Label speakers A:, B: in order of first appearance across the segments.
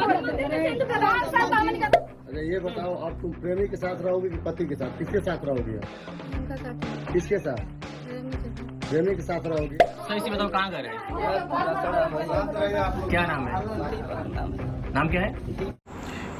A: अच्छा ये बताओ, अब तुम प्रेमी के साथ रहोगे कि पति के साथ? किसके साथ रहोगे? किसके साथ? प्रेमी के साथ रहोगे?
B: सही से बताओ, कहाँ घर है? क्या नाम है? नाम क्या है?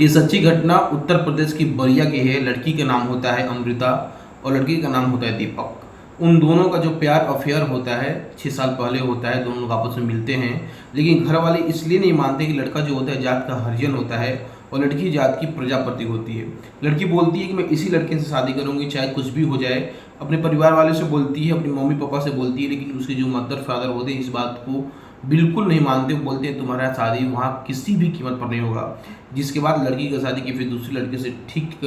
C: ये सच्ची घटना उत्तर प्रदेश की बलिया की है। लड़की का नाम होता है अमृता और लड़की का नाम होता है दीपक। उन दोनों का जो प्यार अफेयर होता है 6 साल पहले होता है। दोनों लोग आपस में मिलते हैं, लेकिन घर वाले इसलिए नहीं मानते कि लड़का जो होता है जात का हरिजन होता है और लड़की जात की प्रजापति होती है। लड़की बोलती है कि मैं इसी लड़के से शादी करूंगी चाहे कुछ भी हो जाए। अपने परिवार वाले से बोलती है, अपनी मम्मी पापा से बोलती है, लेकिन उसके जो मदर फादर होते हैं इस बात को बिल्कुल नहीं मानते। बोलते हैं तुम्हारा शादी वहाँ किसी भी कीमत पर नहीं होगा। जिसके बाद लड़की की शादी की फिर दूसरी लड़के से ठीक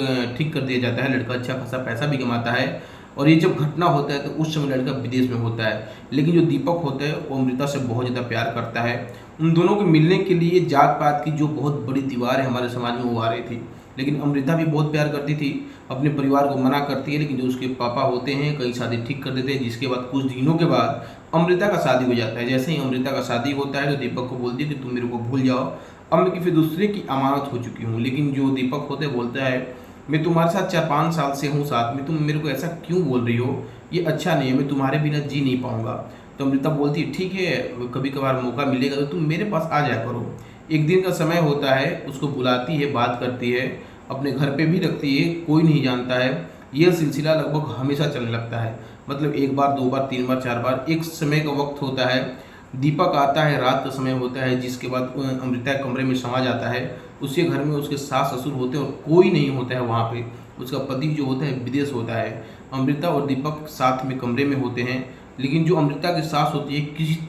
C: कर दिया जाता है। लड़का अच्छा खासा पैसा भी कमाता है और ये जब घटना होता है तो उस समय लड़का विदेश में होता है। लेकिन जो दीपक होता है वो अमृता से बहुत ज़्यादा प्यार करता है। उन दोनों को मिलने के लिए जात पात की जो बहुत बड़ी दीवार है हमारे समाज में वो आ रही थी, लेकिन अमृता भी बहुत प्यार करती थी। अपने परिवार को मना करती है, लेकिन जो उसके पापा होते हैं कई शादी ठीक कर देते हैं। जिसके बाद कुछ दिनों के बाद अमृता का शादी हो जाता है। जैसे ही अमृता का शादी होता है तो दीपक को बोलती है कि तुम मेरे को भूल जाओ, अब मैं किसी दूसरे की अमानत हो चुकी हूँ। लेकिन जो दीपक होते हैं बोलता है मैं तुम्हारे साथ 4-5 साल से हूँ साथ में, तुम मेरे को ऐसा क्यों बोल रही हो? ये अच्छा नहीं है, मैं तुम्हारे बिना जी नहीं पाऊंगा। तो अमृता बोलती है ठीक है, कभी कभार मौका मिलेगा तो तुम मेरे पास आ जाया करो। एक दिन का समय होता है, उसको बुलाती है, बात करती है, अपने घर पे भी रखती है, कोई नहीं जानता है। यह सिलसिला लगभग हमेशा चलने लगता है, मतलब 1 बार 2 बार 3 बार 4 बार। एक समय का वक्त होता है, दीपक आता है, रात का समय होता है। जिसके बाद अमृता कमरे में समा जाता है। उसके घर में उसके सास ससुर होते हैं और कोई नहीं होता है वहाँ पे। उसका पति जो होता है विदेश होता है। अमृता और दीपक साथ में कमरे में होते हैं, लेकिन जो अमृता की सास होती है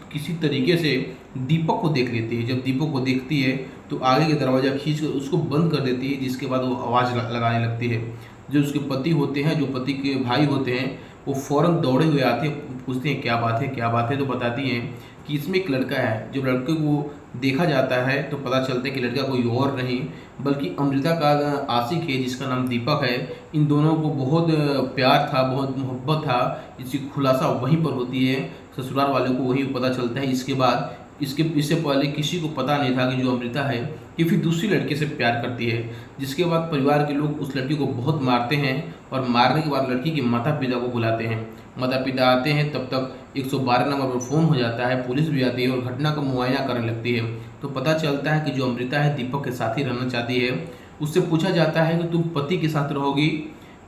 C: किसी तरीके से दीपक को देख लेती है। जब दीपक को देखती है तो आगे का दरवाज़ा खींच कर उसको बंद कर देती है। जिसके बाद वो आवाज़ लगाने लगती है। जो उसके पति होते हैं, जो पति के भाई होते हैं, वो फ़ौरन दौड़े हुए आते हैं, पूछते हैं क्या बात है क्या बात है। तो बताती हैं कि इसमें एक लड़का है। जब लड़के को देखा जाता है तो पता चलता है कि लड़का कोई और नहीं बल्कि अमृता का आशिक है जिसका नाम दीपक है। इन दोनों को बहुत प्यार था, बहुत मोहब्बत था। इसकी खुलासा वहीं पर होती है, ससुराल वालों को वहीं पता चलता है। इसके बाद इससे पहले किसी को पता नहीं था कि जो अमृता है ये फिर दूसरी लड़के से प्यार करती है। जिसके बाद परिवार के लोग उस लड़की को बहुत मारते हैं और मारने के बाद लड़की के माता पिता को बुलाते हैं। माता पिता आते हैं, तब तक 112 नंबर पर फ़ोन हो जाता है, पुलिस भी आती है और घटना का मुआयना करने लगती है। तो पता चलता है कि जो अमृता है दीपक के साथ ही रहना चाहती है। उससे पूछा जाता है कि तुम पति के साथ रहोगी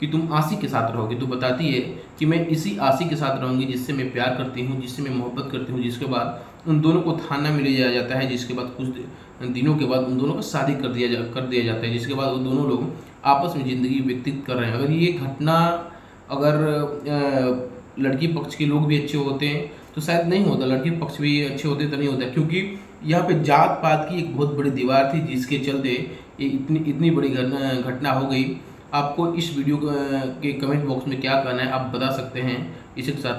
C: कि तुम आशिक के साथ रहोगी। तो बताती है कि मैं इसी आशिक के साथ रहूँगी जिससे मैं प्यार करती हूँ, जिससे मैं मोहब्बत करती हूँ। जिसके बाद उन दोनों को थाना में ले जाया जाता है। जिसके बाद कुछ दिनों के बाद उन दोनों को शादी कर दिया जाता है। जिसके बाद वो दोनों लोग आपस में ज़िंदगी व्यतीत कर रहे हैं। अगर ये घटना अगर लड़की पक्ष के लोग भी अच्छे होते हैं तो शायद नहीं होता, लड़की पक्ष भी अच्छे होते तो नहीं होता। क्योंकि यहाँ पे जात पात की एक बहुत बड़ी दीवार थी जिसके चलते ये इतनी बड़ी घटना हो गई। आपको इस वीडियो के कमेंट बॉक्स में क्या कहना है आप बता सकते हैं। इसी के साथ